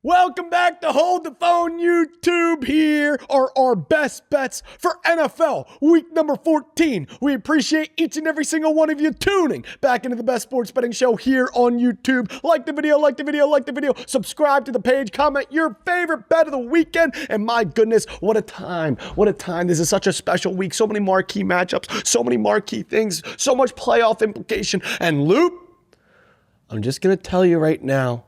Welcome back to Hold the Phone YouTube. Here are our best bets for NFL week number 14. We appreciate each and every single one of you tuning back into the best sports betting show here on YouTube. Like the video, subscribe to the page, comment your favorite bet of the weekend. And my goodness, what a time. This is such a special week. So many marquee matchups, so many marquee things, so much playoff implication. And Loop, I'm just going to tell you right now,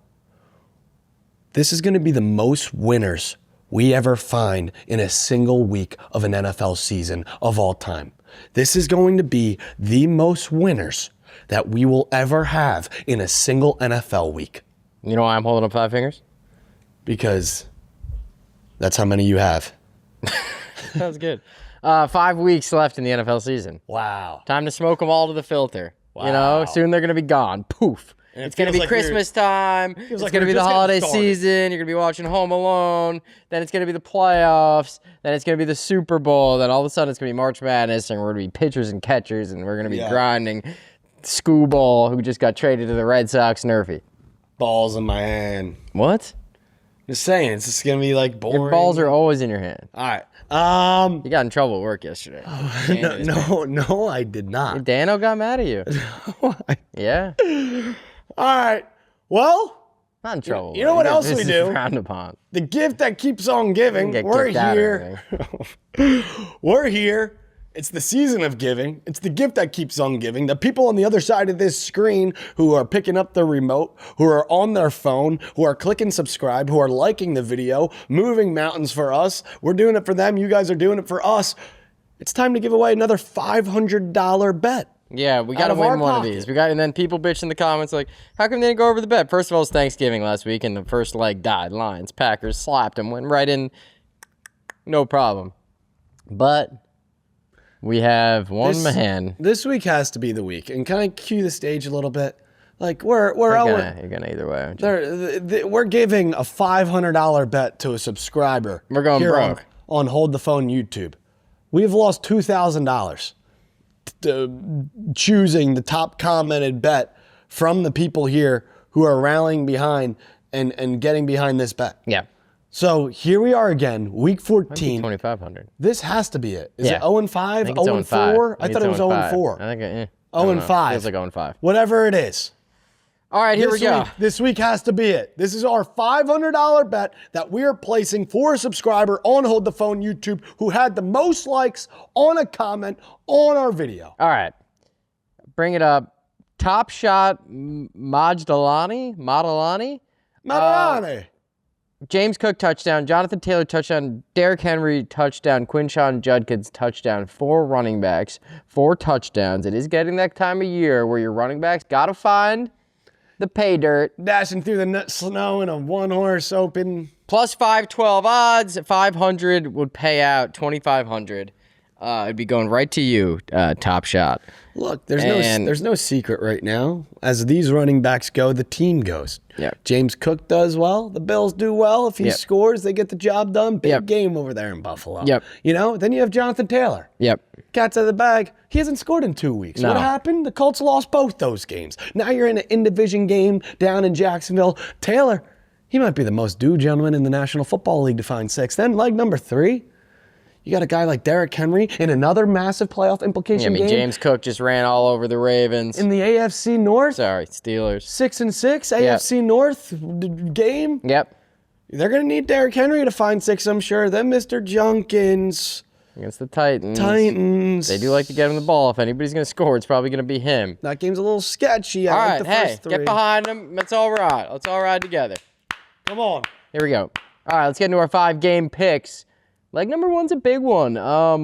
this is going to be the most winners we ever find in a single week of an NFL season of all time. This is going to be the most winners that we will ever have in a single NFL week. You know why I'm holding up 5 fingers? Because that's how many you have. That was good. 5 weeks left in the NFL season. Wow. Time to smoke them all to the filter. Wow. You know, soon they're going to be gone. Poof. And it's going to be Christmas time. It's going to be the holiday season. You're going to be watching Home Alone. Then it's going to be the playoffs. Then it's going to be the Super Bowl. Then all of a sudden it's going to be March Madness, and we're going to be pitchers and catchers, and we're going to be grinding Scooball, who just got traded to the Red Sox, Nerfy. Balls in my hand. What? Just saying, it's just going to be like boring. Your balls are always in your hand. All right. You got in trouble at work yesterday. No, I did not. Dano got mad at you. Yeah. All right. Well, not in trouble. You know what else we do? Frowned upon. The gift that keeps on giving. We're here. We're here. It's the season of giving. It's the gift that keeps on giving. The people on the other side of this screen who are picking up the remote, who are on their phone, who are clicking subscribe, who are liking the video, moving mountains for us. We're doing it for them. You guys are doing it for us. It's time to give away another $500 bet. Yeah, we got to win one of these. And then people bitch in the comments like, how come they didn't go over the bet? First of all, it's Thanksgiving last week, and the first leg died. Lions, Packers slapped them, went right in, no problem. But we have one man. This week has to be the week. And can I cue the stage a little bit? Like you're gonna either way, aren't you? We're giving a $500 bet to a subscriber. We're going broke on Hold the Phone YouTube. We've lost $2,000. Choosing the top commented bet from the people here who are rallying behind and getting behind this bet. Yeah. So here we are again, week 14. 2,500. This has to be it. Is it 0-5? 0-4? I thought it was 0-4. I think 0-5. Feels like 0-5. Whatever it is. All right, here we go. This week has to be it. This is our $500 bet that we are placing for a subscriber on Hold the Phone YouTube who had the most likes on a comment on our video. All right. Bring it up. Top Shot Majdalani. James Cook touchdown. Jonathan Taylor touchdown. Derrick Henry touchdown. Quinshon Judkins touchdown. 4 running backs. 4 touchdowns. It is getting that time of year where your running backs got to find the pay dirt. Dashing through the snow in a one-horse open. Plus 512 odds. 500 would pay out 2,500. It'd be going right to you, Top Shot. Look, there's no secret right now. As these running backs go, the team goes. Yep. James Cook does well. The Bills do well. If he scores, they get the job done. Big game over there in Buffalo. Yep. You know, then you have Jonathan Taylor. Yep. Cat's out of the bag. He hasn't scored in 2 weeks. No. What happened? The Colts lost both those games. Now you're in an in-division game down in Jacksonville. Taylor, he might be the most due gentleman in the National Football League to find 6th. Then leg number 3. You got a guy like Derrick Henry in another massive playoff implication game. James Cook just ran all over the Ravens. In the AFC North. Sorry, Steelers. 6-6 AFC North game. Yep. They're going to need Derrick Henry to find 6, I'm sure. Then Mr. Junkins. Against the Titans. They do like to get him the ball. If anybody's going to score, it's probably going to be him. That game's a little sketchy. All right, hey, get behind him. Let's all ride. Let's all ride together. Come on. Here we go. All right, let's get into our 5-game picks. Leg number 1's a big one.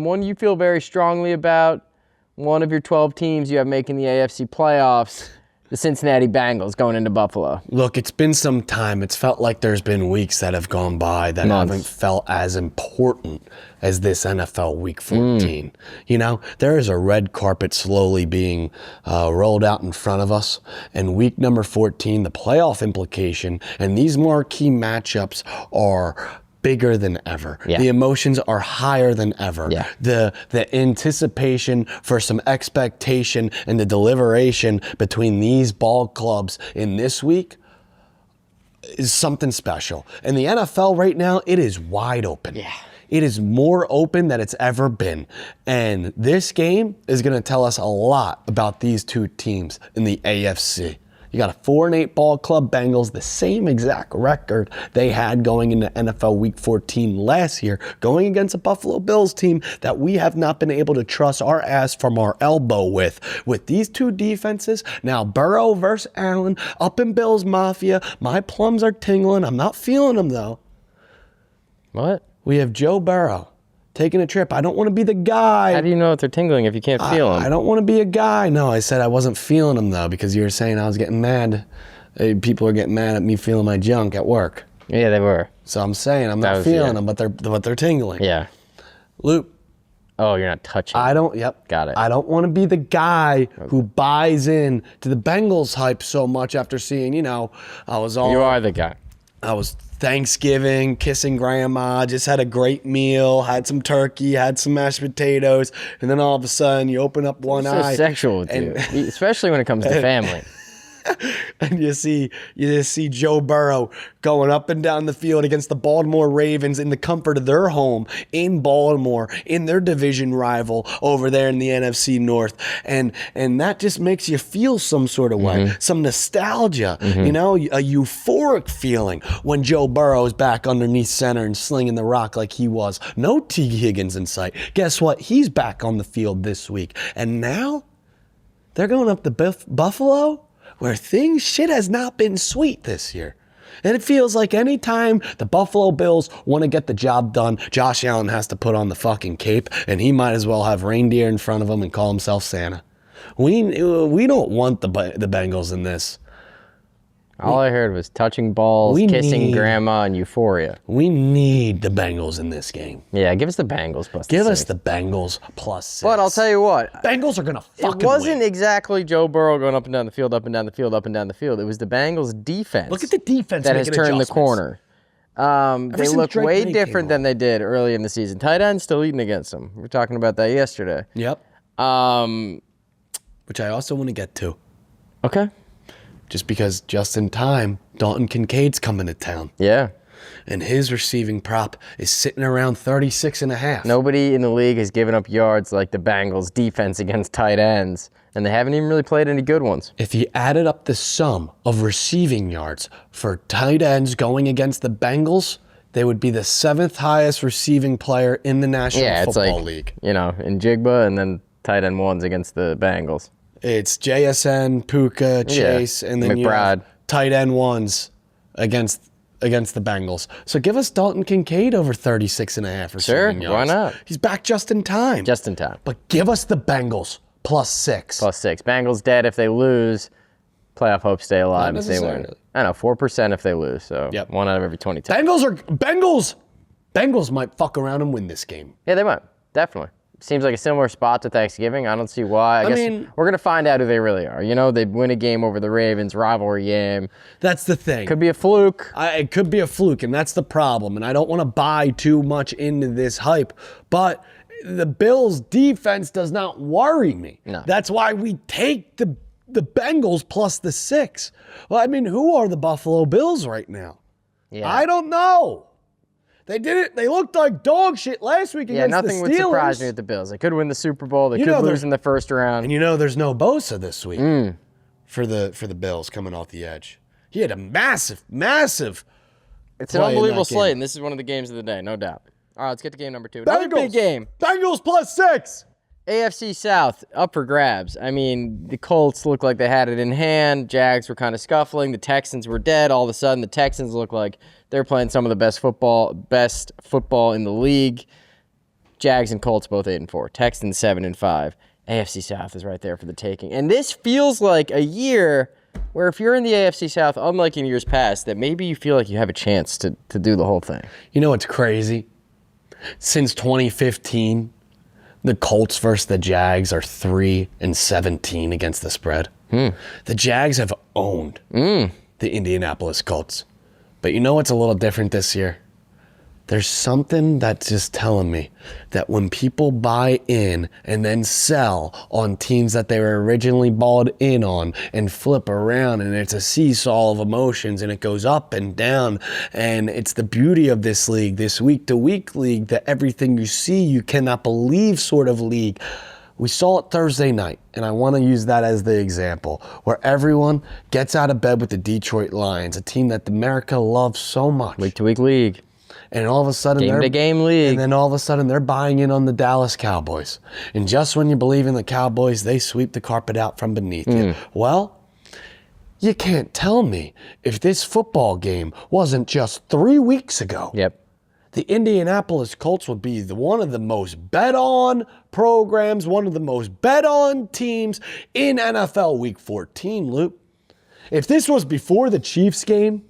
One you feel very strongly about. One of your 12 teams you have making the AFC playoffs. The Cincinnati Bengals going into Buffalo. Look, it's been some time. It's felt like there's been weeks that have gone by that haven't felt as important as this NFL Week 14. You know, there is a red carpet slowly being rolled out in front of us. And week number 14, the playoff implication, and these marquee matchups are bigger than ever. Yeah. The emotions are higher than ever. Yeah. The anticipation for some expectation and the deliberation between these ball clubs in this week, is something special. And the NFL right now, it is wide open. Yeah. It is more open than it's ever been. And this game is going to tell us a lot about these two teams in the AFC. You got a 4-8 ball club Bengals, the same exact record they had going into NFL Week 14 last year, going against a Buffalo Bills team that we have not been able to trust our ass from our elbow with. With these two defenses, now Burrow versus Allen, up in Bills Mafia, my plums are tingling. I'm not feeling them, though. What? We have Joe Burrow taking a trip. I don't want to be the guy. How do you know if they're tingling if you can't feel them? I don't want to be a guy. No, I said I wasn't feeling them, though, because you were saying I was getting mad. People are getting mad at me feeling my junk at work. Yeah, they were. So I'm saying I'm not feeling them, but they're tingling. Yeah. Luke. Oh, you're not touching. Yep. Got it. I don't want to be the guy who buys in to the Bengals hype so much after seeing, You are the guy. I was Thanksgiving, kissing grandma, just had a great meal, had some turkey, had some mashed potatoes, and then all of a sudden you open up one eye. So sexual with you, especially when it comes to family. And you just see Joe Burrow going up and down the field against the Baltimore Ravens in the comfort of their home in Baltimore, in their division rival over there in the NFC North. And that just makes you feel some sort of way, some nostalgia, a euphoric feeling when Joe Burrow is back underneath center and slinging the rock like he was. No T. Higgins in sight. Guess what? He's back on the field this week. And now they're going up to Buffalo, where shit has not been sweet this year. And it feels like anytime the Buffalo Bills want to get the job done, Josh Allen has to put on the fucking cape, and he might as well have reindeer in front of him and call himself Santa. We don't want the Bengals in this. All I heard was touching balls, kissing grandma, and euphoria. We need the Bengals in this game. Yeah, give us the Bengals plus Give 6. us the Bengals plus 6. But I'll tell you what. Bengals are going to fucking It wasn't win. exactly Joe Burrow going up and down the field, up and down the field, up and down the field. It was the Bengals' defense. Look at the defense that has turned the corner. They look Drake way May different than they did early in the season. Tight end still eating against them. We were talking about that yesterday. Yep. Which I also want to get to. Okay. Just because just in time, Dalton Kincaid's coming to town. Yeah. And his receiving prop is sitting around 36.5. Nobody in the league has given up yards like the Bengals' defense against tight ends, and they haven't even really played any good ones. If you added up the sum of receiving yards for tight ends going against the Bengals, they would be the 7th highest receiving player in the National Football League. In Jigba and then tight end ones against the Bengals. It's JSN, Puka, Chase, and then you have tight end ones against the Bengals. So give us Dalton Kincaid over 36.5 receiving yards. Sure, why not? He's back just in time. Just in time. But give us the Bengals plus 6. Plus 6. Bengals dead if they lose. Playoff hopes stay alive if they win. I know, 4% if they lose. So 1 out of every 22. Bengals might fuck around and win this game. Yeah, they might. Definitely. Seems like a similar spot to Thanksgiving. I don't see why. I guess we're going to find out who they really are. They win a game over the Ravens, rivalry game. That's the thing. Could be a fluke. It could be a fluke, and that's the problem. And I don't want to buy too much into this hype. But the Bills' defense does not worry me. No. That's why we take the Bengals plus the 6. Well, who are the Buffalo Bills right now? Yeah. I don't know. They did it. They looked like dog shit last week against the Steelers. Yeah, nothing would surprise me with the Bills. They could win the Super Bowl. They could lose in the first round. And there's no Bosa this week for the Bills coming off the edge. He had a massive It's an unbelievable slate, and this is one of the games of the day, no doubt. All right, let's get to game number 2. Another big game. Bengals plus 6. AFC South, up for grabs. The Colts looked like they had it in hand. Jags were kind of scuffling. The Texans were dead. All of a sudden, the Texans look like they're playing some of the best football in the league. Jags and Colts both 8-4. Texans 7-5. AFC South is right there for the taking. And this feels like a year where if you're in the AFC South, unlike in years past, that maybe you feel like you have a chance to do the whole thing. You know what's crazy? Since 2015, the Colts versus the Jags are 3-17 against the spread. The Jags have owned the Indianapolis Colts. But you know what's a little different this year? There's something that's just telling me that when people buy in and then sell on teams that they were originally bought in on and flip around, and it's a seesaw of emotions and it goes up and down, and it's the beauty of this league, this week-to-week league, that everything you see you cannot believe sort of league. We saw it Thursday night, and I want to use that as the example, where everyone gets out of bed with the Detroit Lions, a team that America loves so much. Week-to-week league. And all of a sudden, game-to-game league. And then all of a sudden, they're buying in on the Dallas Cowboys. And just when you believe in the Cowboys, they sweep the carpet out from beneath you. Well, you can't tell me if this football game wasn't just 3 weeks ago. Yep. The Indianapolis Colts would be one of the most bet-on programs, one of the most bet-on teams in NFL Week 14, Luke. If this was before the Chiefs game,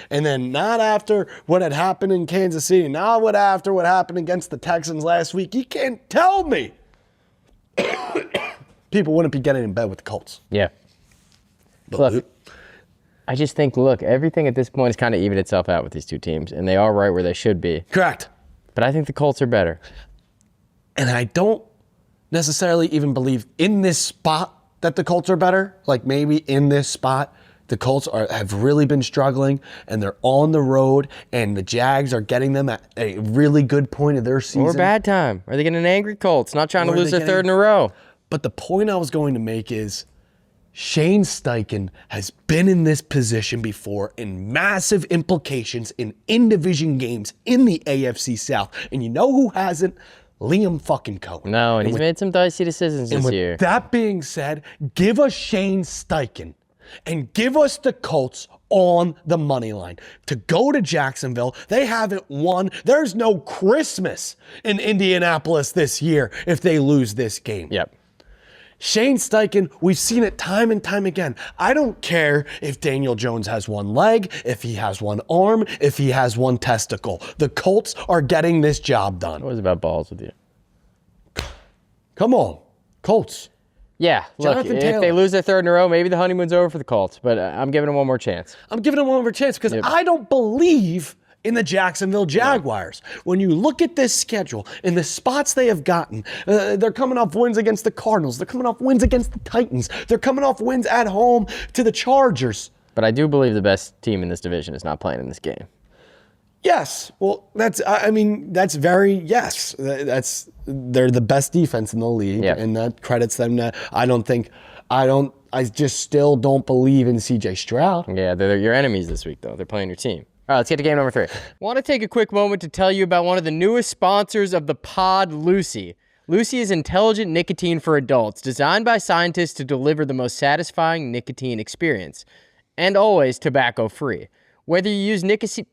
and then not after what had happened in Kansas City, not after what happened against the Texans last week, you can't tell me people wouldn't be getting in bed with the Colts. Yeah. But look, I just think, everything at this point has kind of evened itself out with these two teams, and they are right where they should be. Correct. But I think the Colts are better. And I don't necessarily even believe in this spot that the Colts are better. Like maybe in this spot, the Colts have really been struggling, and they're on the road, and the Jags are getting them at a really good point of their season. Or bad time. Are they getting an angry Colts, not trying to lose their third in a row? But the point I was going to make is Shane Steichen has been in this position before in massive implications in in-division games in the AFC South. And you know who hasn't? Liam fucking Cohen. No, and he's made some dicey decisions this year. With that being said, give us Shane Steichen and give us the Colts on the money line to go to Jacksonville. They haven't won. There's no Christmas in Indianapolis this year if they lose this game. Yep. Shane Steichen, we've seen it time and time again. I don't care if Daniel Jones has one leg, if he has one arm, if he has one testicle. The Colts are getting this job done. It was about balls with you. Come on, Colts. Yeah, look, if they lose their third in a row, maybe the honeymoon's over for the Colts, but I'm giving them one more chance. I'm giving them one more chance because I don't believe in the Jacksonville Jaguars. Yeah. When you look at this schedule and the spots they have gotten, they're coming off wins against the Cardinals. They're coming off wins against the Titans. They're coming off wins at home to the Chargers. But I do believe the best team in this division is not playing in this game. Yes. Well, that's very, yes. They're the best defense in the league, and that credits them. I just still don't believe in CJ Stroud. Yeah, they're your enemies this week, though. They're playing your team. All right, let's get to game number 3. Want to take a quick moment to tell you about one of the newest sponsors of the pod, Lucy. Lucy is intelligent nicotine for adults, designed by scientists to deliver the most satisfying nicotine experience, and always tobacco-free. Whether you use nicotine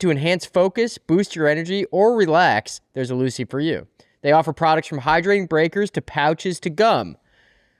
to enhance focus, boost your energy, or relax, there's a Lucy for you. They offer products from hydrating breakers to pouches to gum,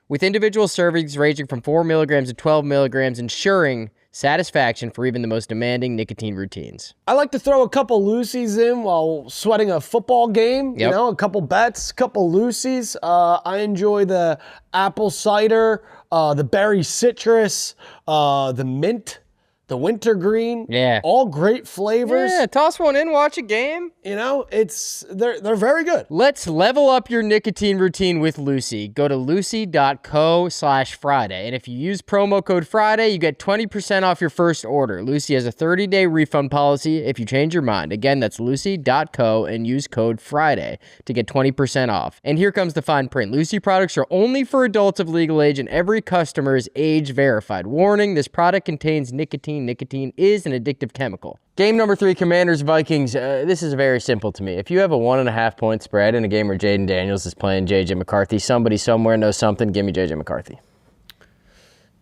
with individual servings ranging from 4 milligrams to 12 milligrams, ensuring satisfaction for even the most demanding nicotine routines. I like to throw a couple Lucy's in while sweating a football game. You know, a couple bets, a couple Lucy's. I enjoy the apple cider, the berry citrus, the mint, the wintergreen. Yeah. All great flavors. Yeah, toss one in, watch a game. You know, they're very good. Let's level up your nicotine routine with Lucy. Go to lucy.co/Friday. And if you use promo code Friday, you get 20% off your first order. Lucy has a 30-day refund policy if you change your mind. Again, that's lucy.co and use code Friday to get 20% off. And here comes the fine print. Lucy products are only for adults of legal age, and every customer is age verified. Warning, this product contains nicotine. Nicotine is an addictive chemical. Game number 3, Commanders-Vikings. This is very simple to me. If you have a 1.5 point spread in a game where Jaden Daniels is playing J.J. McCarthy, somebody somewhere knows something, give me J.J. McCarthy.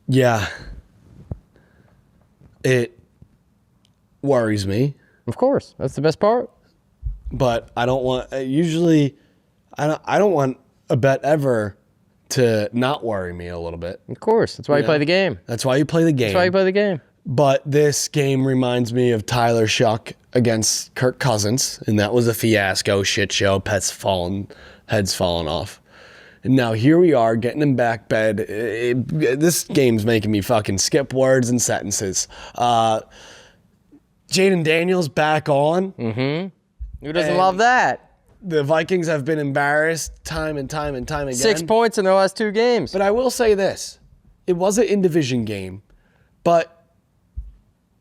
Yeah. It worries me. Of course. That's the best part. But I don't want, I don't want a bet ever to not worry me a little bit. Of course. That's why you play the game. That's why you play the game. That's why you play the game. But this game reminds me of Tyler Shuck against Kirk Cousins, and that was a fiasco, shit show, heads falling off. And now here we are getting in back bed. This game's making me fucking skip words and sentences. Jaden Daniels back on. Mm-hmm. Who doesn't love that? The Vikings have been embarrassed time and time again. 6 points in their last 2 games. But I will say this. It was an in-division game, but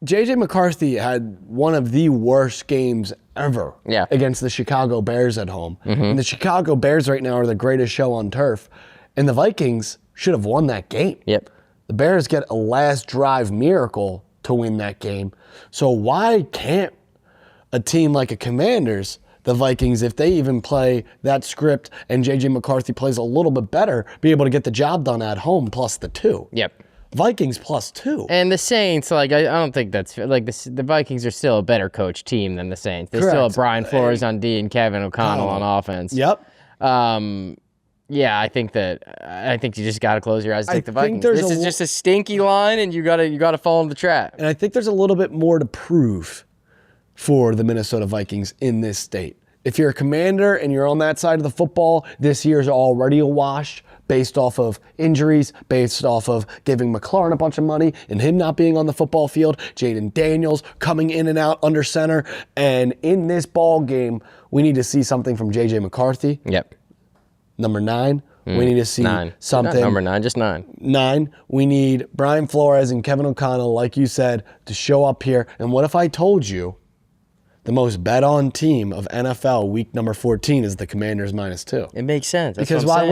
J.J. McCarthy had one of the worst games ever against the Chicago Bears at home. And the Chicago Bears right now are the greatest show on turf. And the Vikings should have won that game. Yep. The Bears get a last drive miracle to win that game. So why can't a team like a Commanders, the Vikings, if they even play that script and J.J. McCarthy plays a little bit better, be able to get the job done at home plus the 2? Yep. Vikings plus 2. And the Saints, like, I don't think that's like the Vikings are still a better coach team than the Saints. They still have Brian Flores on D and Kevin O'Connell on offense. Yep. Yeah, I think you just got to close your eyes and take the Vikings. This is just a stinky line, and you got to fall into the trap. And I think there's a little bit more to prove for the Minnesota Vikings in this state. If you're a Commander and you're on that side of the football, this year's already a wash based off of injuries, based off of giving McLaurin a bunch of money and him not being on the football field, Jaden Daniels coming in and out under center. And in this ball game, we need to see something from J.J. McCarthy. Yep. Number 9, we need to see something. Not number 9, just 9. 9, we need Brian Flores and Kevin O'Connell, like you said, to show up here. And what if I told you the most bet-on team of NFL week number 14 is the Commanders -2? It makes sense. Because why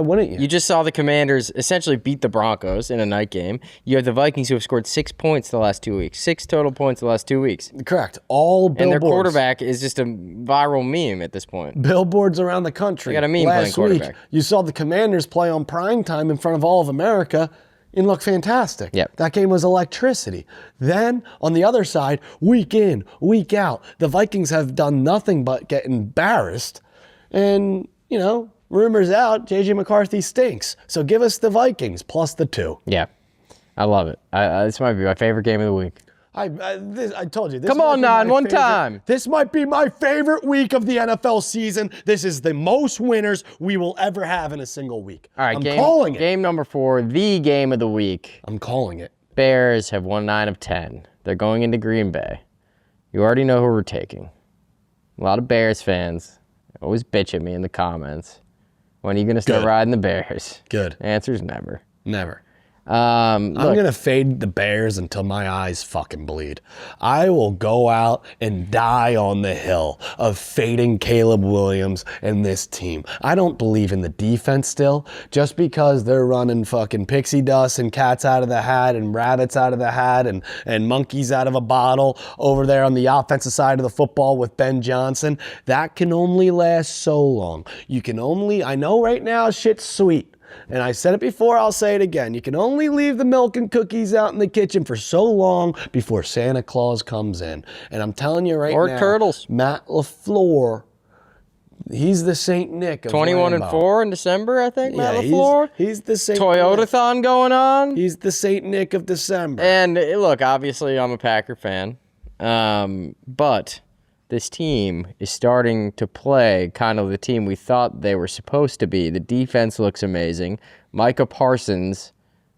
wouldn't you? You just saw the Commanders essentially beat the Broncos in a night game. You have the Vikings who have scored 6 points the last 2 weeks. 6 total points the last 2 weeks. Correct. All billboards. And their quarterback is just a viral meme at this point. Billboards around the country. They got a meme last playing week, quarterback. you saw the Commanders play on primetime in front of all of America and look fantastic. Yep. That game was electricity. Then, on the other side, week in, week out, the Vikings have done nothing but get embarrassed. And, rumors out, J.J. McCarthy stinks. So give us the Vikings plus the 2. Yeah. I love it. This might be my favorite game of the week. I told you. This Come on, Nan, one time. This might be my favorite week of the NFL season. This is the most winners we will ever have in a single week. All right, I'm calling it. Game number 4, the game of the week. I'm calling it. Bears have won 9 of 10. They're going into Green Bay. You already know who we're taking. A lot of Bears fans always bitch at me in the comments. When are you going to start riding the Bears? Good. The answer is never. Never. I'm going to fade the Bears until my eyes fucking bleed. I will go out and die on the hill of fading Caleb Williams and this team. I don't believe in the defense still. Just because they're running fucking pixie dust and cats out of the hat and rabbits out of the hat and monkeys out of a bottle over there on the offensive side of the football with Ben Johnson, that can only last so long. I know right now shit's sweet. And I said it before, I'll say it again. You can only leave the milk and cookies out in the kitchen for so long before Santa Claus comes in. And I'm telling you right now. Or turtles. Matt LaFleur, he's the Saint Nick of 21-4 in December, I think, yeah, Matt LaFleur. He's the Saint Toyota-thon going on. He's the Saint Nick of December. And look, obviously I'm a Packer fan. But this team is starting to play kind of the team we thought they were supposed to be. The defense looks amazing. Micah Parsons,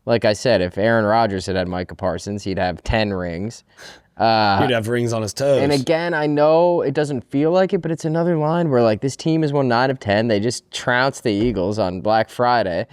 like I said, if Aaron Rodgers had Micah Parsons, he'd have 10 rings. He'd have rings on his toes. And again, I know it doesn't feel like it, but it's another line where like this team has won 9 of 10. They just trounced the Eagles on Black Friday,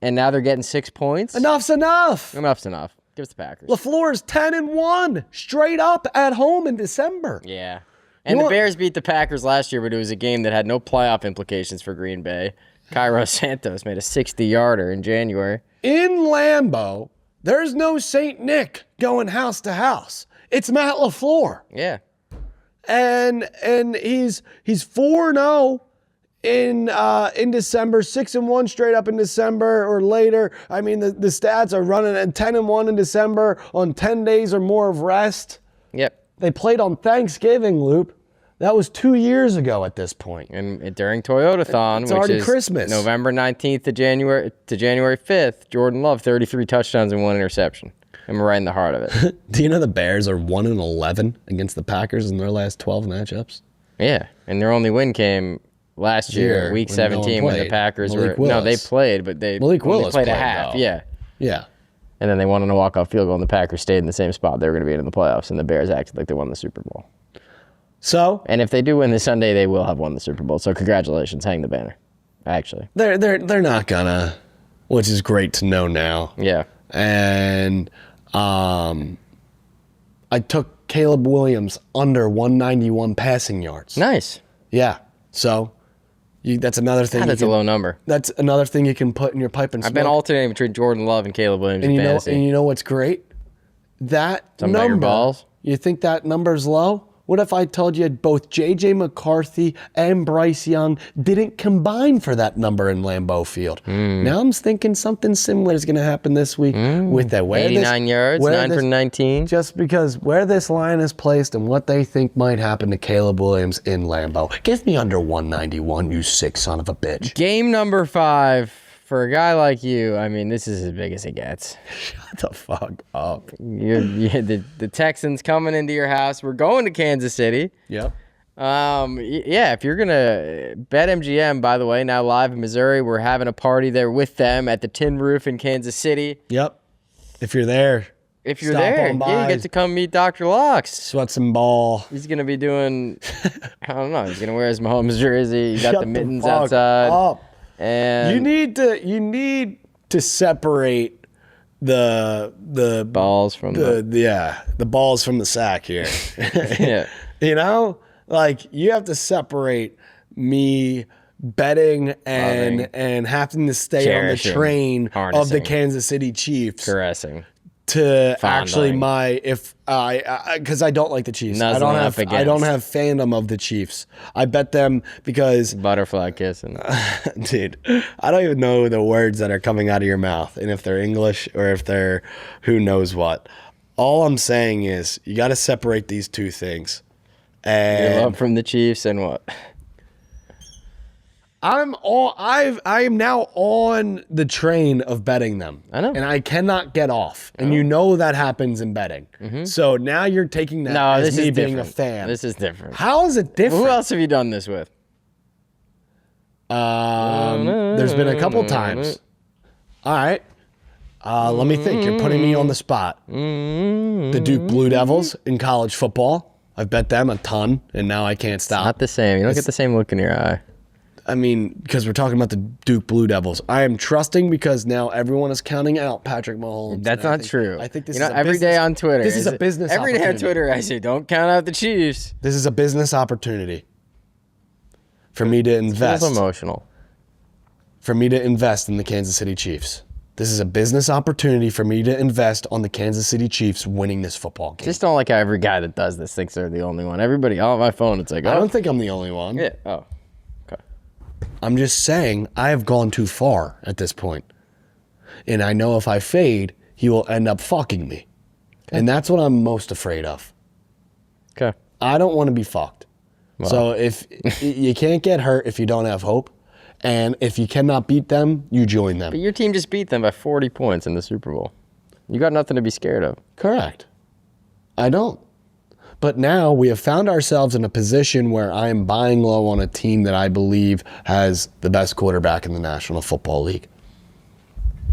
and now they're getting 6 points. Enough's enough. Enough's enough. Give us the Packers. LaFleur's 10-1 straight up at home in December. Yeah. And the Bears beat the Packers last year, but it was a game that had no playoff implications for Green Bay. Cairo Santos made a 60-yarder in January. In Lambeau, there's no Saint Nick going house to house. It's Matt LaFleur. Yeah. And he's 4-0 in December, 6-1 straight up in December or later. I mean, the stats are running at 10-1 in December on 10 days or more of rest. Yep. They played on Thanksgiving, Loop. That was 2 years ago at this point. And during Toyota-thon, it's which already is Christmas. November 19th to January 5th, Jordan Love, 33 touchdowns and 1 interception. I'm right in the heart of it. Do you know the Bears are 1-11 against the Packers in their last 12 matchups? Yeah, and their only win came last year, Week 17, when the Packers Malik were... Willis. No, they played, but they Malik only Willis played a played, half. though. Yeah. Yeah. And then they won on a walk-off field goal, and the Packers stayed in the same spot they were going to be in the playoffs, and the Bears acted like they won the Super Bowl. So, and if they do win this Sunday, they will have won the Super Bowl. So congratulations, hang the banner. Actually, they're not gonna, which is great to know now. Yeah. And I took Caleb Williams under 191 passing yards. Nice. Yeah. So that's another thing. That's a low number. That's another thing you can put in your pipe and smoke. I've been alternating between Jordan Love and Caleb Williams and in fantasy. And you know what's great? That Some number. bigger balls. You think that number's low? What if I told you both J.J. McCarthy and Bryce Young didn't combine for that number in Lambeau Field? Now I'm thinking something similar is going to happen this week with that. 89 yards, 9 for 19. Just because where this line is placed and what they think might happen to Caleb Williams in Lambeau. Give me under 191, you sick son of a bitch. Game number 5. For a guy like you, I mean, this is as big as it gets. Shut the fuck up. The Texans coming into your house. We're going to Kansas City. Yep. Yeah, if you're going to bet MGM, by the way, now live in Missouri, we're having a party there with them at the Tin Roof in Kansas City. Yep. If you're there. If you're there, yeah, you get to come meet Dr. Locks. Sweat some ball. He's going to be doing, I don't know, he's going to wear his Mahomes jersey. You got the mittens outside. Up. And you need to separate the balls from the balls from the sack here. Yeah. You know, like you have to separate me betting and having to stay on the train of the Kansas City Chiefs. Caressing. To actually because I don't like the Chiefs. I don't have fandom of the Chiefs. I bet them because butterfly kissing. Dude, I don't even know the words that are coming out of your mouth and if they're English or if they're who knows what. All I'm saying is you got to separate these two things. And your love from the Chiefs and what? I am now on the train of betting them. I know. And I cannot get off. And you know that happens in betting. Mm-hmm. So now you're taking that as me being a fan. This is different. How is it different? Who else have you done this with? There's been a couple times. All right. Let me think. You're putting me on the spot. The Duke Blue Devils in college football. I've bet them a ton, and now I can't stop. It's not the same. You don't get the same look in your eye. I mean, because we're talking about the Duke Blue Devils. I am trusting because now everyone is counting out Patrick Mahomes. That's not true. I think this is every day on Twitter. This is a business opportunity. Every day on Twitter, I say, don't count out the Chiefs. This is a business opportunity for me to invest. It's emotional. For me to invest in the Kansas City Chiefs. This is a business opportunity for me to invest on the Kansas City Chiefs winning this football game. Just don't like how every guy that does this thinks they're the only one. Everybody on my phone, it's like, I don't think I'm the only one. Yeah. Oh. I'm just saying I have gone too far at this point. And I know if I fade, he will end up fucking me. Okay. And that's what I'm most afraid of. Okay. I don't want to be fucked. Wow. So if you can't get hurt if you don't have hope. And if you cannot beat them, you join them. But your team just beat them by 40 points in the Super Bowl. You got nothing to be scared of. Correct. I don't. But now we have found ourselves in a position where I am buying low on a team that I believe has the best quarterback in the National Football League.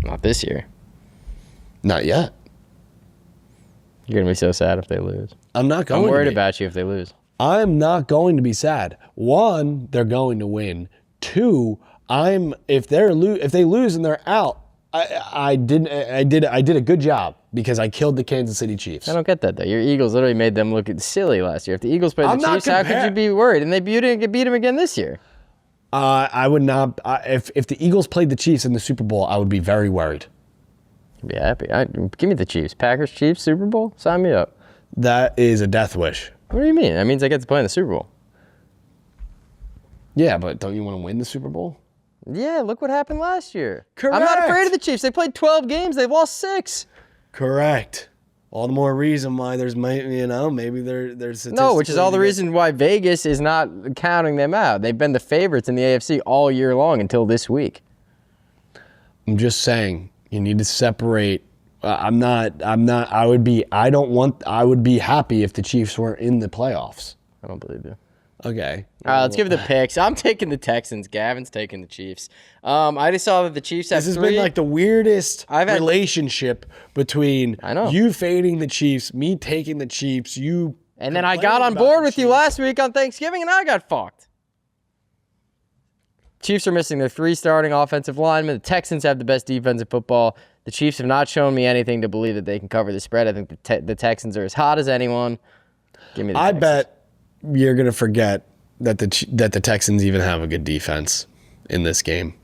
Not this year. Not yet. You're going to be so sad if they lose. I'm not going to be. I'm worried about you if they lose. I'm not going to be sad. One, they're going to win. Two, if they lose and they're out, I did a good job because I killed the Kansas City Chiefs. I don't get that though. Your Eagles literally made them look silly last year. If the Eagles played the Chiefs, how could you be worried? And they beat them again this year. I would not. If the Eagles played the Chiefs in the Super Bowl, I would be very worried. I'd be happy. Give me the Chiefs. Packers, Chiefs, Super Bowl. Sign me up. That is a death wish. What do you mean? That means I get to play in the Super Bowl. Yeah, but don't you want to win the Super Bowl? Yeah, look what happened last year. Correct. I'm not afraid of the Chiefs. They played 12 games. They've lost 6. Correct. All the more reason why there's, maybe there's no, which is all the reason why Vegas is not counting them out. They've been the favorites in the AFC all year long until this week. I'm just saying, you need to separate. I would be happy if the Chiefs were in the playoffs. I don't believe you. Okay. All right, let's give it the picks. I'm taking the Texans. Gavin's taking the Chiefs. I just saw that the Chiefs have This has three. been like the weirdest relationship between you fading the Chiefs, me taking the Chiefs, you. And then I got on board with you last week on Thanksgiving, and I got fucked. Chiefs are missing their 3 starting offensive linemen. The Texans have the best defense in football. The Chiefs have not shown me anything to believe that they can cover the spread. I think the Texans are as hot as anyone. Give me the Texans. I bet you're going to forget that the Texans even have a good defense in this game.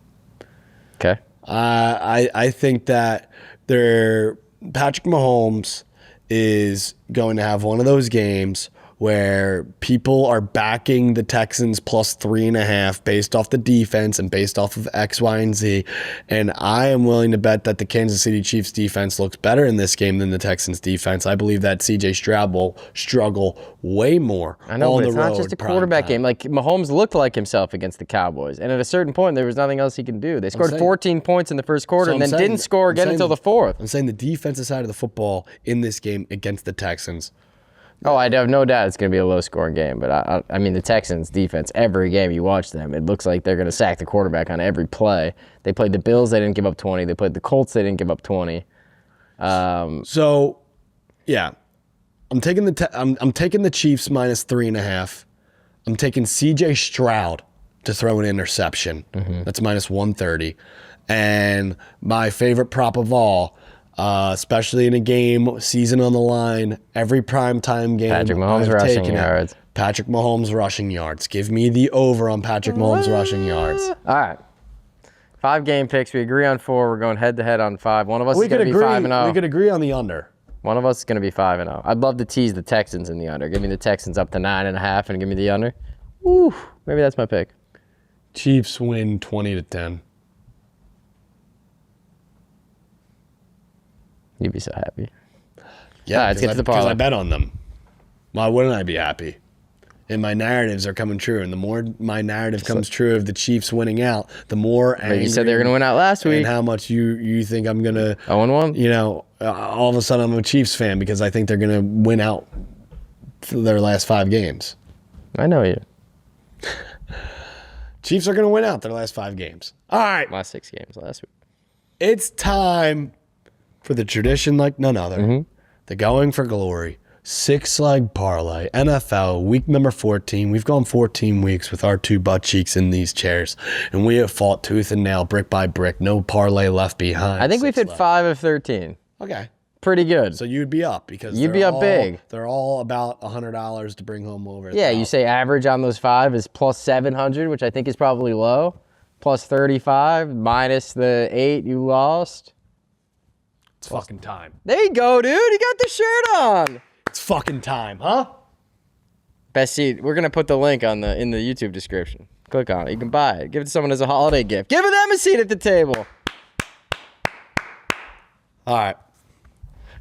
Okay. I think that Patrick Mahomes is going to have one of those games where people are backing the Texans plus 3.5 based off the defense and based off of X, Y, and Z. And I am willing to bet that the Kansas City Chiefs defense looks better in this game than the Texans defense. I believe that CJ Stroud will struggle way more. I know, but it's not just a quarterback game. Like, Mahomes looked like himself against the Cowboys. And at a certain point, there was nothing else he can do. They scored 14 points in the first quarter and then didn't score again until the fourth. I'm saying the defensive side of the football in this game against the Texans. Oh, I have no doubt it's going to be a low-scoring game. But, I mean, the Texans' defense, every game you watch them, it looks like they're going to sack the quarterback on every play. They played the Bills, they didn't give up 20. They played the Colts, they didn't give up 20. So, yeah. I'm taking the Chiefs minus 3.5. I'm taking CJ Stroud to throw an interception. That's minus 130. And my favorite prop of all, especially in a game, season on the line, every primetime game. Patrick Mahomes rushing yards. Patrick Mahomes rushing yards. Give me the over on Patrick Mahomes rushing yards. All right. 5 game picks. We agree on 4. We're going head-to-head on 5. One of us is going to be 5-0. We could agree on the under. One of us is going to be 5-0. I'd love to tease the Texans in the under. Give me the Texans up to 9.5 and give me the under. Ooh, maybe that's my pick. Chiefs win 20-10. You'd be so happy. Yeah, let's get to the parlay. Because I bet on them. Why wouldn't I be happy? And my narratives are coming true. And the more my narrative comes true of the Chiefs winning out, the more angry. But you said they were going to win out last week. And how much you think I'm going to... 0-1? You know, all of a sudden I'm a Chiefs fan because I think they're going to win out for their last 5 games. I know you. Chiefs are going to win out their last 5 games. All right. Last 6 games last week. It's time for the tradition like none other. The Going for Glory 6-leg parlay. NFL week number 14. We've gone 14 weeks with our 2 butt cheeks in these chairs, and we have fought tooth and nail, brick by brick. No parlay left behind. I think we've hit 5 of 13. Okay. Pretty good. So you'd be up because you'd be up big. They're all about $100 to bring home over. Yeah, you say average on those 5 is plus 700, which I think is probably low. Plus 35 minus the 8 you lost. It's fucking time. There you go, dude. You got the shirt on. It's fucking time, huh? Best seat. We're gonna put the link in the YouTube description. Click on it. You can buy it. Give it to someone as a holiday gift. Give them a seat at the table. All right.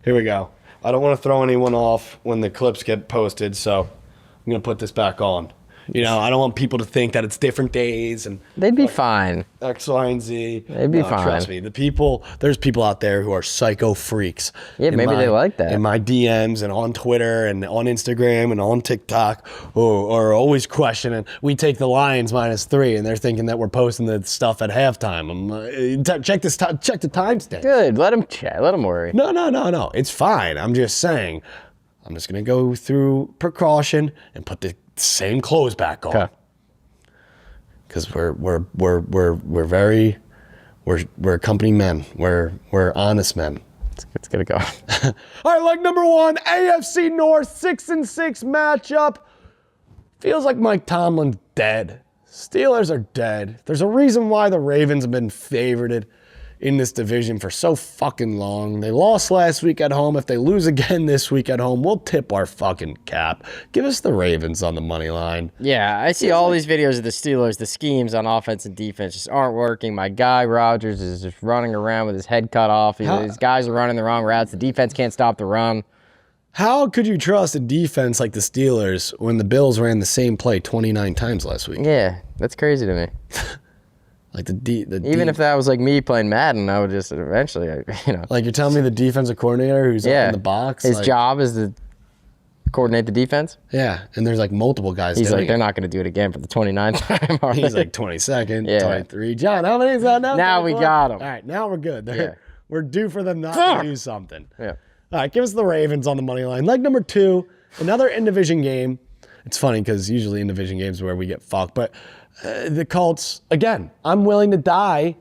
Here we go. I don't want to throw anyone off when the clips get posted, so I'm gonna put this back on. You know, I don't want people to think that it's different days and they'd be fine. X, Y, and Z. They'd be fine. Trust me, there's people out there who are psycho freaks. Yeah, maybe they like that. In my DMs and on Twitter and on Instagram and on TikTok who are always questioning. We take the Lions minus 3 and they're thinking that we're posting the stuff at halftime. Check the timestamp. Good. Let them chat. Let them worry. No. It's fine. I'm just saying. I'm just gonna go through precaution and put the same clothes back on. Okay. Because we're company men. We're honest men. It's gonna go. All right, leg number 1, AFC North 6-6 matchup. Feels like Mike Tomlin's dead. Steelers are dead. There's a reason why the Ravens have been favorited in this division for so fucking long. They lost last week at home. If they lose again this week at home, we'll tip our fucking cap. Give us the Ravens on the money line. Yeah, I see all these videos of the Steelers. The schemes on offense and defense just aren't working. My guy, Rodgers, is just running around with his head cut off. These guys are running the wrong routes. The defense can't stop the run. How could you trust a defense like the Steelers when the Bills ran the same play 29 times last week? Yeah, that's crazy to me. Like even if that was like me playing Madden, I would just eventually, Like you're telling me the defensive coordinator who's up in the box? His job is to coordinate the defense. Yeah, and there's like multiple guys. He's doing like, they're not going to do it again for the 29th time. Are He's they? like 22nd, Yeah. 23. John, how many is that now? Now we 24? got him. All right, now we're good. Yeah. We're due for them not to do something. Yeah. All right, give us the Ravens on the money line. Leg number 2, another in-division game. It's funny because usually in-division games are where we get fucked. But the Colts, again, I'm willing to die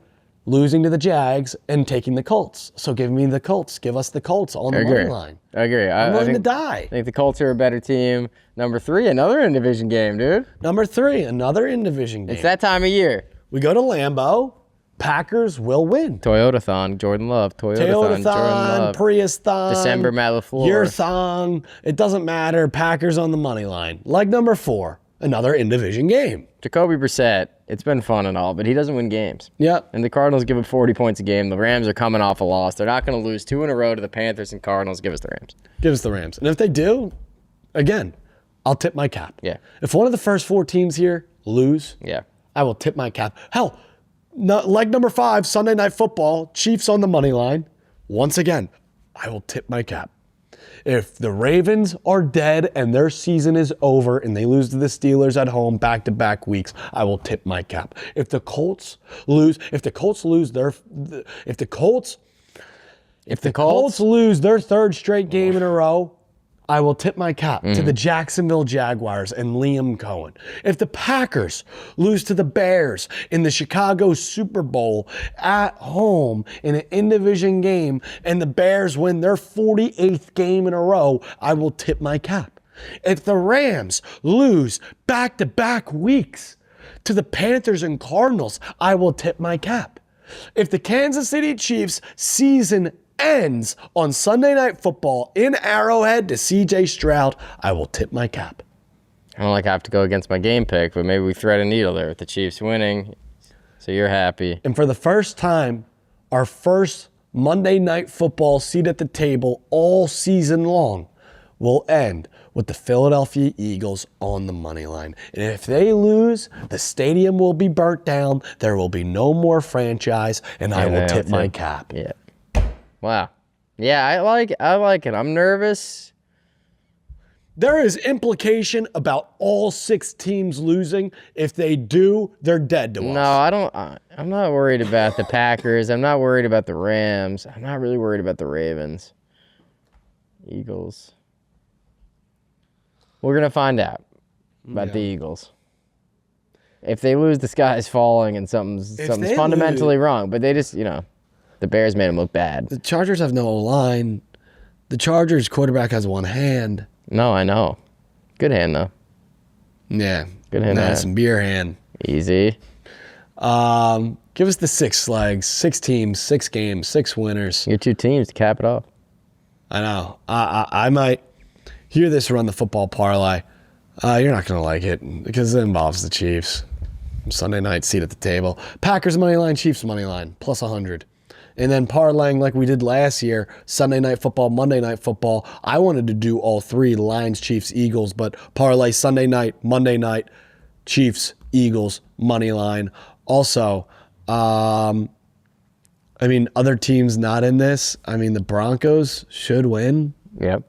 losing to the Jags and taking the Colts. So give me the Colts. Give us the Colts on the money line. I agree. I'm willing I to die. I think the Colts are a better team. Number 3, another in-division game, dude. Number 3, another in-division game. It's that time of year. We go to Lambeau. Packers will win. Toyota-thon, Jordan Love. Toyota-thon, Jordan Love. Prius-thon. December Matt LaFleur. Your thon. It doesn't matter. Packers on the money line. Leg number 4, another in-division game. Jacoby Brissett, it's been fun and all, but he doesn't win games. Yep. And the Cardinals give up 40 points a game. The Rams are coming off a loss. They're not going to lose 2 in a row to the Panthers and Cardinals. Give us the Rams. Give us the Rams. And if they do, again, I'll tip my cap. Yeah. If one of the first 4 teams here lose, Yeah. I will tip my cap. Hell, leg number 5, Sunday Night Football, Chiefs on the money line. Once again, I will tip my cap. If the Ravens are dead and their season is over and they lose to the Steelers at home back-to-back weeks, I will tip my cap. If the Colts lose their third straight game in a row, I will tip my cap to the Jacksonville Jaguars and Liam Cohen. If the Packers lose to the Bears in the Chicago Super Bowl at home in an in-division game and the Bears win their 48th game in a row, I will tip my cap. If the Rams lose back-to-back weeks to the Panthers and Cardinals, I will tip my cap. If the Kansas City Chiefs season ends on Sunday Night Football in Arrowhead to CJ Stroud, I will tip my cap. I don't like I have to go against my game pick, but maybe we thread a needle there with the Chiefs winning, so you're happy. And for the first time, our first Monday Night Football seat at the table all season long will end with the Philadelphia Eagles on the money line. And if they lose, the stadium will be burnt down, there will be no more franchise, and I will tip my cap. Yeah. Wow. Yeah, I like it. I'm nervous. There is implication about all 6 teams losing. If they do, they're dead to us. No, I don't. I'm not worried about the Packers. I'm not worried about the Rams. I'm not really worried about the Ravens. Eagles. We're going to find out about the Eagles. If they lose, the sky is falling and something's fundamentally wrong. But they just, the Bears made them look bad. The Chargers have no line. The Chargers quarterback has one hand. No, I know. Good hand, though. Yeah. Good hand. That's some beer hand. Easy. Give us the 6 legs, 6 teams, 6 games, 6 winners. Your 2 teams to cap it off. I know. I might hear this run the football parlay. You're not going to like it because it involves the Chiefs. Sunday night seat at the table. Packers money line, Chiefs money line, plus 100. And then parlaying like we did last year, Sunday Night Football, Monday Night Football. I wanted to do all 3, Lions, Chiefs, Eagles, but parlay Sunday night, Monday night, Chiefs, Eagles, money line. Also, other teams not in this. The Broncos should win. Yep.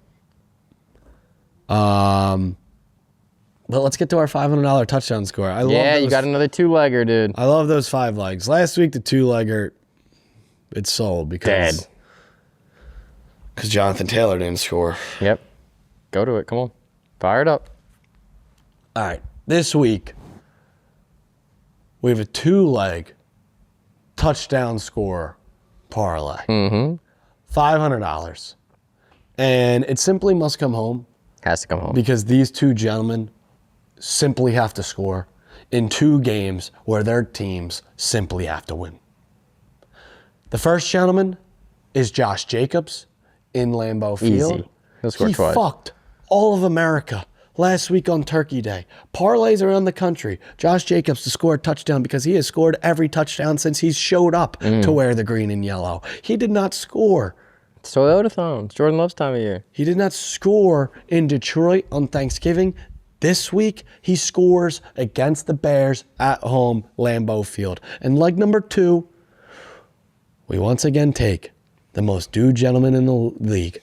But let's get to our $500 touchdown score. You got another 2-legger, dude. I love those 5 legs. Last week, the 2-legger, it sold because Jonathan Taylor didn't score. Yep. Go to it. Come on. Fire it up. All right. This week, we have a 2-leg touchdown score parlay. $500. And it simply must come home. Has to come home. Because these 2 gentlemen simply have to score in 2 games where their teams simply have to win. The first gentleman is Josh Jacobs in Lambeau Field. Easy. He'll score twice. He fucked all of America last week on Turkey Day. Parlays around the country. Josh Jacobs to score a touchdown because he has scored every touchdown since he's showed up to wear the green and yellow. He did not score. It's Toyota-thon. It's Jordan Love's time of year. He did not score in Detroit on Thanksgiving. This week, he scores against the Bears at home, Lambeau Field. And leg number 2, we once again take the most due gentleman in the league.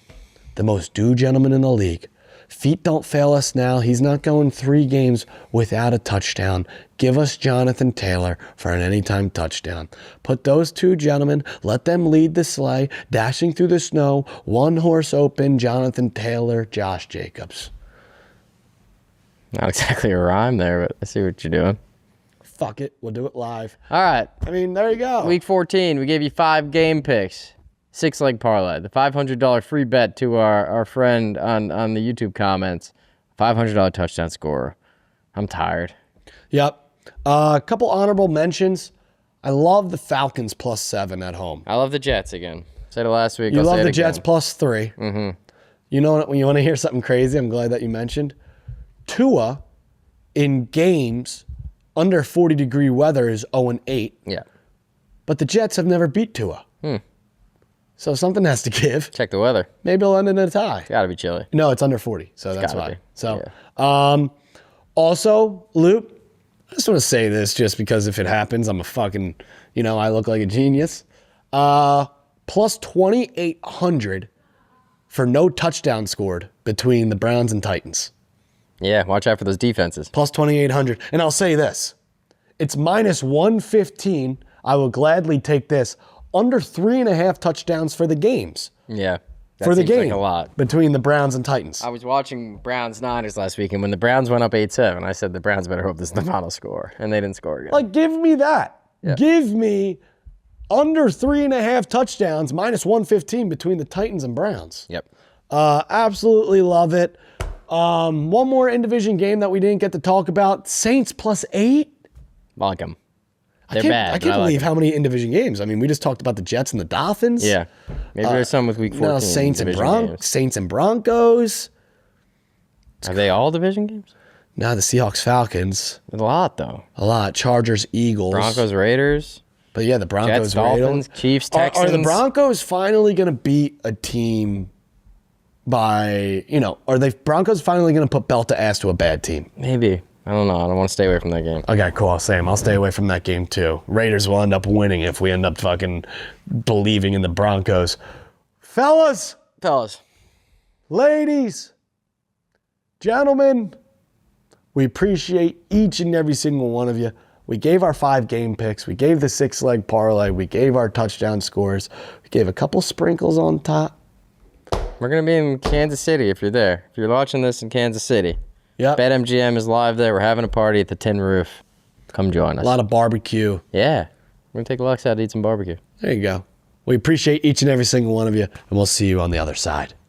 The most due gentleman in the league. Feet don't fail us now. He's not going 3 games without a touchdown. Give us Jonathan Taylor for an anytime touchdown. Put those 2 gentlemen, let them lead the sleigh, dashing through the snow, 1 horse open, Jonathan Taylor, Josh Jacobs. Not exactly a rhyme there, but I see what you're doing. Fuck it. We'll do it live. All right. I mean, there you go. Week 14, we gave you 5 game picks. 6-leg parlay. The $500 free bet to our friend on the YouTube comments. $500 touchdown scorer. I'm tired. Yep. A couple honorable mentions. I love the Falcons +7 at home. I love the Jets again. Said it last week. You I'll love say it the again. Jets +3. Mm-hmm. You know what? When you want to hear something crazy, I'm glad that you mentioned. Tua in games under 40-degree weather is 0-8. Yeah. But the Jets have never beat Tua. So something has to give. Check the weather. Maybe it'll end in a tie. It's got to be chilly. No, it's under 40, so that's why. be. So, also, Luke, I just want to say this just because if it happens, I'm a fucking, I look like a genius. Plus 2,800 for no touchdown scored between the Browns and Titans. Yeah, watch out for those defenses. Plus 2,800. And I'll say this. It's minus 115. I will gladly take this. Under 3.5 touchdowns for the games. Yeah. For the game. Like a lot. Between the Browns and Titans. I was watching Browns-Niners last week, and when the Browns went up 8-7, I said the Browns better hope this is the final score. And they didn't score again. Like, give me that. Yeah. Give me under 3.5 touchdowns, minus 115 between the Titans and Browns. Yep. Absolutely love it. One more in-division game that we didn't get to talk about. Saints +8. Like them. They're bad. I can't believe how many in-division games. I mean, we just talked about the Jets and the Dolphins. Yeah. Maybe there's some with Week 14. No, Saints and Broncos. Are they all division games? No, the Seahawks, Falcons. A lot, though. A lot. Chargers, Eagles. Broncos, Raiders. But yeah, the Broncos, Jets, Dolphins, Chiefs, Texans. Are the Broncos finally going to beat a team by, are the Broncos finally going to put belt to ass to a bad team? Maybe. I don't know. I don't want to stay away from that game. Okay, cool. Same. I'll stay away from that game too. Raiders will end up winning if we end up fucking believing in the Broncos. Fellas, ladies, gentlemen, we appreciate each and every single one of you. We gave our 5 game picks. We gave the 6-leg parlay. We gave our touchdown scores. We gave a couple sprinkles on top. We're going to be in Kansas City if you're there. If you're watching this in Kansas City. Yep. BetMGM is live there. We're having a party at the Tin Roof. Come join us. A lot of barbecue. Yeah. We're going to take Lux out to eat some barbecue. There you go. We appreciate each and every single one of you, and we'll see you on the other side.